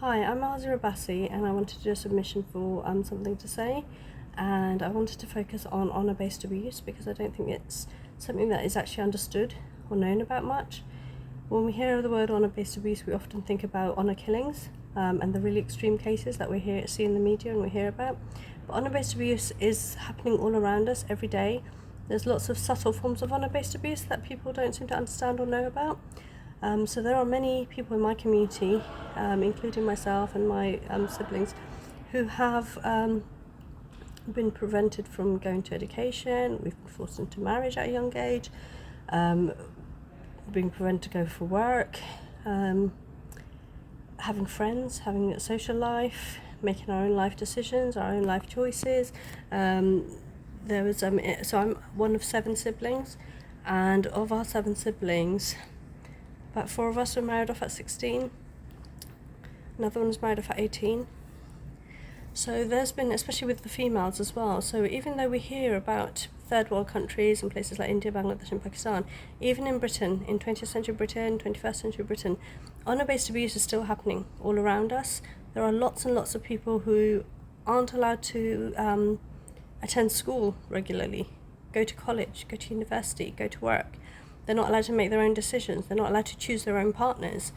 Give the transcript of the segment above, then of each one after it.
Hi, I'm Alzira Bassi and I wanted to do a submission for something to say, and I wanted to focus on honour-based abuse because I don't think it's something that is actually understood or known about much. When we hear the word honour-based abuse, we often think about honour killings and the really extreme cases that we see in the media and we hear about. But honour-based abuse is happening all around us every day. There's lots of subtle forms of honour-based abuse that people don't seem to understand or know about. So there are many people in my community, including myself and my siblings, who have been prevented from going to education. We've been forced into marriage at a young age, being prevented to go for work, having friends, having a social life, making our own life decisions, our own life choices. So I'm one of 7 siblings, and of our 7 siblings, about 4 of us were married off at 16. Another one was married off at 18. So there's been, especially with the females as well, so even though we hear about third world countries and places like India, Bangladesh and Pakistan, even in Britain, in 20th century Britain, 21st century Britain, honour-based abuse is still happening all around us. There are lots and lots of people who aren't allowed to attend school regularly, go to college, go to university, go to work. They're not allowed to make their own decisions. They're not allowed to choose their own partners.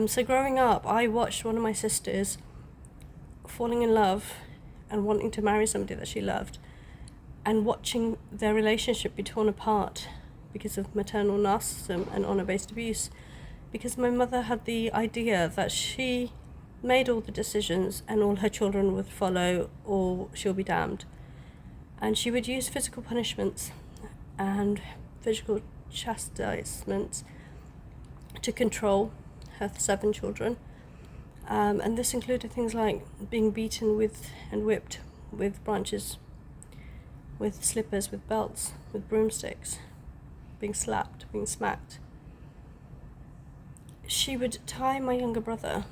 So growing up, I watched one of my sisters falling in love and wanting to marry somebody that she loved, and watching their relationship be torn apart because of maternal narcissism and honour-based abuse. Because my mother had the idea that she made all the decisions and all her children would follow or she'll be damned. And she would use physical punishments and physical chastisement to control her 7 children, and this included things like being beaten with and whipped with branches, with slippers, with belts, with broomsticks, being slapped, being smacked. She would tie my younger brother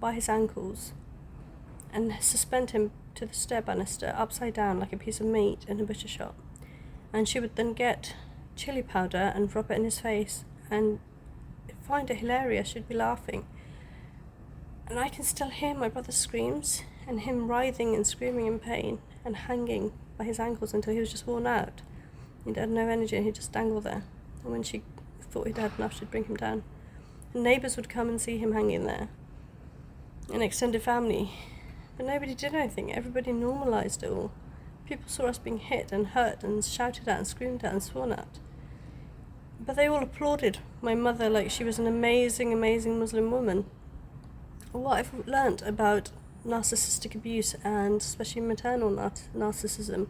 by his ankles and suspend him to the stair banister upside down like a piece of meat in a butcher shop, and she would then get chili powder and rub it in his face and find it hilarious. She'd be laughing, and I can still hear my brother's screams and him writhing and screaming in pain and hanging by his ankles until he was just worn out. He'd had no energy and he'd just dangle there, and when she thought he'd had enough, she'd bring him down. And neighbours would come and see him hanging there, and extended family, but nobody did anything. Everybody normalised it all. People saw us being hit and hurt and shouted at and screamed at and sworn at. But they all applauded my mother like she was an amazing, amazing Muslim woman. What I've learnt about narcissistic abuse, and especially maternal narcissism,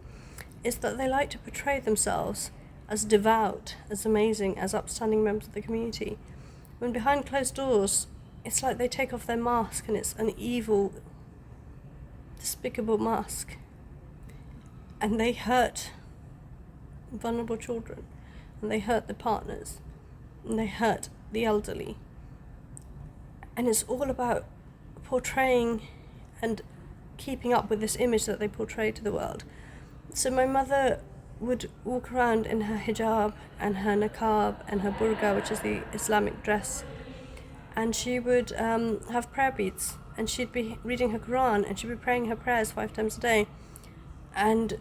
is that they like to portray themselves as devout, as amazing, as upstanding members of the community, when behind closed doors, it's like they take off their mask and it's an evil, despicable mask. And they hurt vulnerable children, and they hurt the partners, and they hurt the elderly. And it's all about portraying and keeping up with this image that they portray to the world. So my mother would walk around in her hijab and her niqab and her burqa, which is the Islamic dress, and she would have prayer beads, and she'd be reading her Quran, and she'd be praying her prayers 5 times a day. And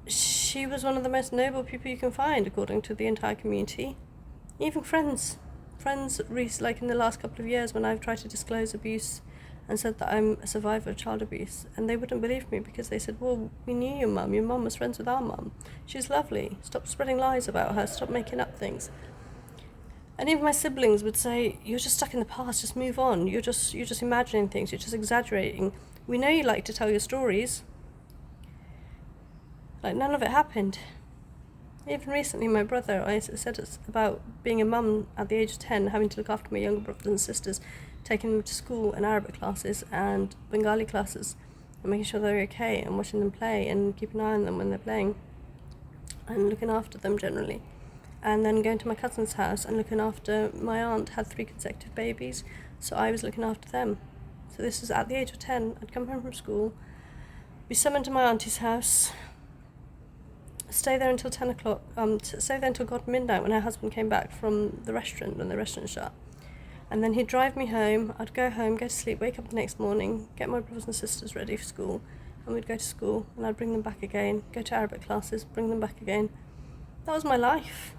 she was one of the most noble people you can find, according to the entire community. Even friends, like in the last couple of years when I've tried to disclose abuse and said that I'm a survivor of child abuse, and they wouldn't believe me because they said, well, we knew your mum was friends with our mum, she's lovely, stop spreading lies about her, stop making up things. And even my siblings would say, you're just stuck in the past, just move on, you're just imagining things, you're just exaggerating, we know you like to tell your stories. Like, none of it happened. Even recently, my brother, I said it's about being a mum at the age of 10, having to look after my younger brothers and sisters, taking them to school and Arabic classes and Bengali classes, and making sure they're okay, and watching them play and keeping an eye on them when they're playing, and looking after them generally. And then going to my cousin's house and looking after, my aunt had 3 consecutive babies, so I was looking after them. So this was at the age of 10. I'd come home from school, be summoned to my auntie's house, stay there until 10 o'clock, stay there until God midnight when her husband came back from the restaurant when the restaurant shut, And then he'd drive me home, I'd go home, go to sleep, wake up the next morning, get my brothers and sisters ready for school, and we'd go to school, and I'd bring them back again, go to Arabic classes, bring them back again. That was my life.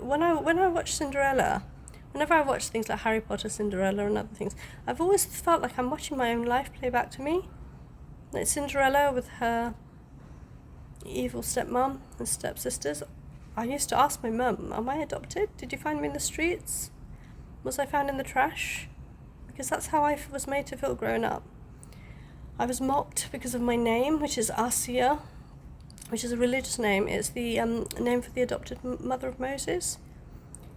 When I watch Cinderella, whenever I watch things like Harry Potter, Cinderella and other things, I've always felt like I'm watching my own life play back to me. Like Cinderella with her evil stepmom and stepsisters. I used to ask my mum, am I adopted? Did you find me in the streets? Was I found in the trash? Because that's how I was made to feel growing up. I was mocked because of my name, which is Asiya, which is a religious name. It's the name for the adopted mother of Moses.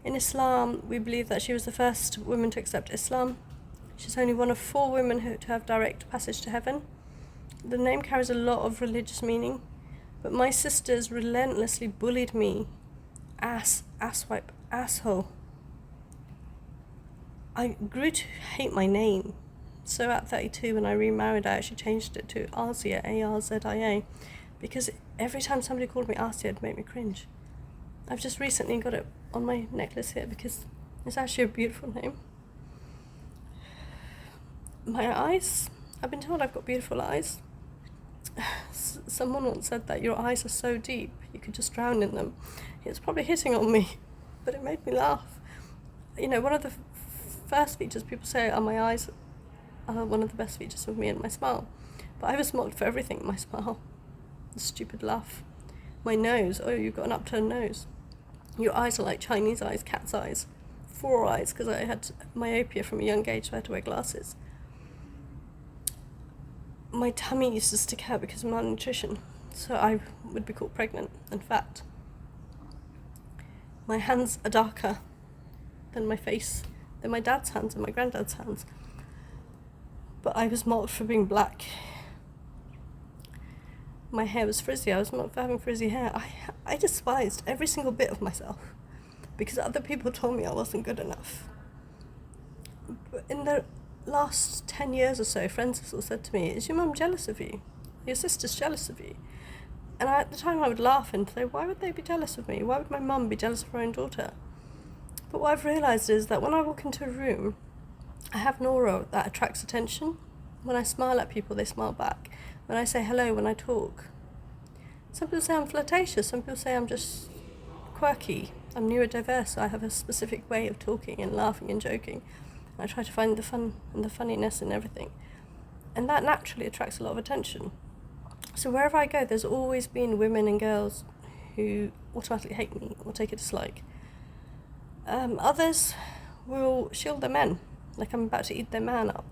In Islam, we believe that she was the first woman to accept Islam. She's only one of 4 women to have direct passage to heaven. The name carries a lot of religious meaning, but my sisters relentlessly bullied me. Asswipe, asshole. I grew to hate my name. So at 32, when I remarried, I actually changed it to Arzia, Arzia, because every time somebody called me Arzia, it'd make me cringe. I've just recently got it on my necklace here because it's actually a beautiful name. My eyes, I've been told I've got beautiful eyes. Someone once said that your eyes are so deep, you could just drown in them. It's probably hitting on me, but it made me laugh. You know, one of the first features people say are my eyes are one of the best features of me and my smile. But I was mocked for everything, my smile, the stupid laugh, my nose, oh, you've got an upturned nose. Your eyes are like Chinese eyes, cat's eyes, 4 eyes, because I had myopia from a young age, so I had to wear glasses. My tummy used to stick out because of malnutrition, so I would be called pregnant and fat. My hands are darker than my face, than my dad's hands and my granddad's hands. But I was mocked for being black. My hair was frizzy. I was mocked for having frizzy hair. I despised every single bit of myself because other people told me I wasn't good enough. But in the last 10 years or so, friends have all said to me, is your mum jealous of you? Your sister's jealous of you? And at the time I would laugh and say, why would they be jealous of me? Why would my mum be jealous of her own daughter? But what I've realised is that when I walk into a room, I have an aura that attracts attention. When I smile at people, they smile back. When I say hello, when I talk. Some people say I'm flirtatious, some people say I'm just quirky. I'm neurodiverse, so I have a specific way of talking and laughing and joking. I try to find the fun and the funniness in everything. And that naturally attracts a lot of attention. So wherever I go, there's always been women and girls who automatically hate me or take a dislike. Others will shield their men, like I'm about to eat their man up.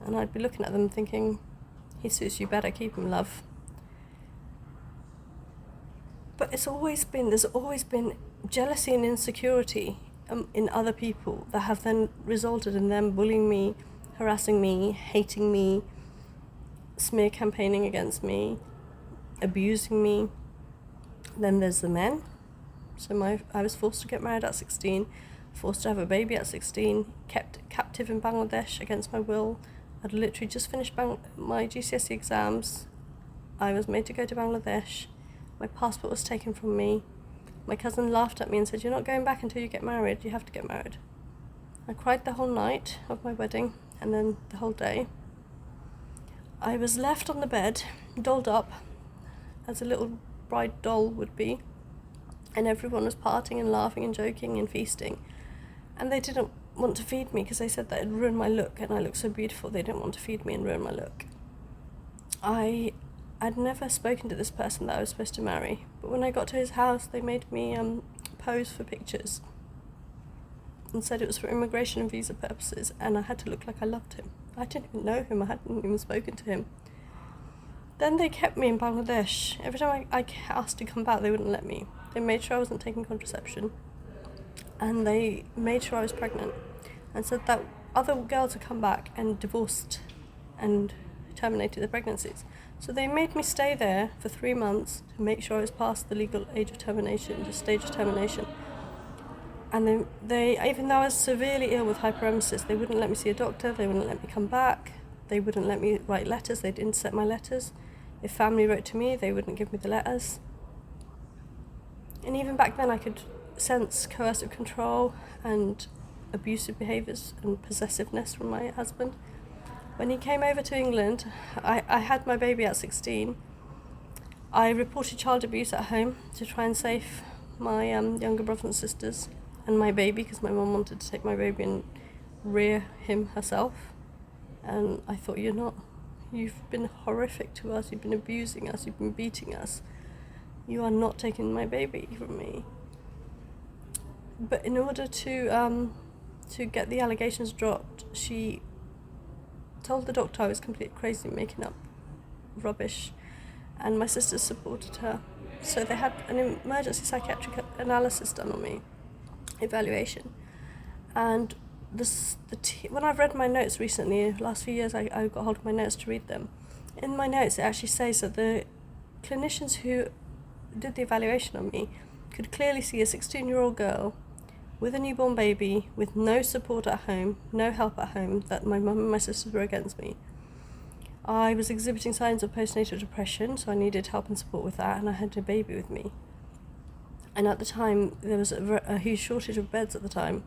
And I'd be looking at them thinking, Jesus, you better keep him, love. But there's always been jealousy and insecurity in other people that have then resulted in them bullying me, harassing me, hating me, smear campaigning against me, abusing me. Then there's the men. So I was forced to get married at 16, forced to have a baby at 16, kept captive in Bangladesh against my will. I'd literally just finished my GCSE exams. I was made to go to Bangladesh. My passport was taken from me. My cousin laughed at me and said, you're not going back until you get married. You have to get married. I cried the whole night of my wedding and then the whole day. I was left on the bed, dolled up, as a little bride doll would be. And everyone was partying and laughing and joking and feasting. And they didn't want to feed me because they said that it'd ruin my look and I looked so beautiful. They didn't want to feed me and ruin my look. I'd never spoken to this person that I was supposed to marry, but when I got to his house they made me pose for pictures and said it was for immigration and visa purposes, and I had to look like I loved him. I didn't even know him, I hadn't even spoken to him. Then they kept me in Bangladesh. Every time I asked to come back they wouldn't let me. They made sure I wasn't taking contraception and they made sure I was pregnant and said that other girls had come back and divorced and terminated their pregnancies. So they made me stay there for 3 months to make sure I was past the legal age of termination, the stage of termination. And they even though I was severely ill with hyperemesis, they wouldn't let me see a doctor, they wouldn't let me come back, they wouldn't let me write letters, they'd intercept my letters. If family wrote to me, they wouldn't give me the letters. And even back then I could sense coercive control and abusive behaviours and possessiveness from my husband. When he came over to England, I had my baby at 16. I reported child abuse at home to try and save my younger brothers and sisters and my baby, because my mum wanted to take my baby and rear him herself. And I thought, you've been horrific to us, you've been abusing us, you've been beating us. You are not taking my baby from me. But in order to get the allegations dropped, she told the doctor I was completely crazy, making up rubbish, and my sisters supported her. So they had an emergency psychiatric analysis done on me, evaluation. And when I've read my notes recently, last few years, I got hold of my notes to read them. In my notes, it actually says that the clinicians who did the evaluation on me could clearly see a 16-year-old girl with a newborn baby, with no support at home, no help at home, that my mum and my sisters were against me. I was exhibiting signs of postnatal depression, so I needed help and support with that, and I had a baby with me. And at the time, there was a huge shortage of beds at the time,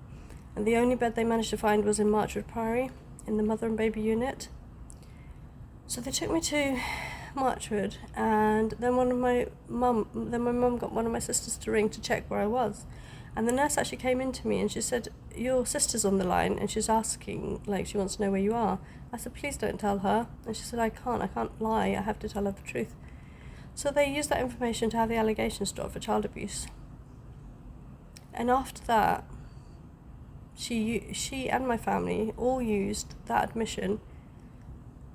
and the only bed they managed to find was in Marchwood Priory, in the mother and baby unit. So they took me to Marchwood, and then my mum got one of my sisters to ring to check where I was. And the nurse actually came in to me and she said, your sister's on the line, and she's asking, she wants to know where you are. I said, please don't tell her. And she said, I can't lie, I have to tell her the truth. So they used that information to have the allegations dropped for child abuse. And after that, she and my family all used that admission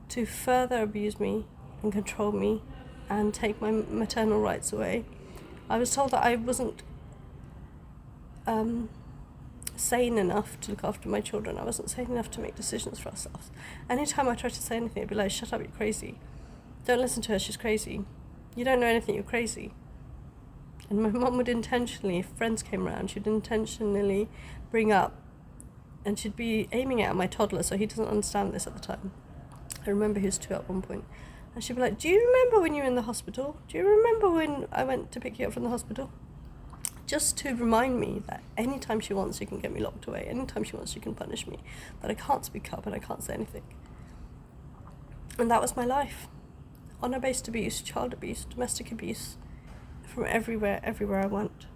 to further abuse me and control me and take my maternal rights away. I was told that I wasn't sane enough to look after my children. I wasn't sane enough to make decisions for ourselves. Anytime I tried to say anything, it'd be like, shut up, you're crazy. Don't listen to her, she's crazy. You don't know anything, you're crazy. And my mum would intentionally, if friends came around, she'd intentionally bring up, and she'd be aiming it at my toddler, so he doesn't understand this at the time. I remember he was 2 at one point. And she'd be like, do you remember when you were in the hospital? Do you remember when I went to pick you up from the hospital? Just to remind me that anytime she wants, she can get me locked away. Anytime she wants, she can punish me. That I can't speak up and I can't say anything. And that was my life. Honour-based abuse, child abuse, domestic abuse, from everywhere I went.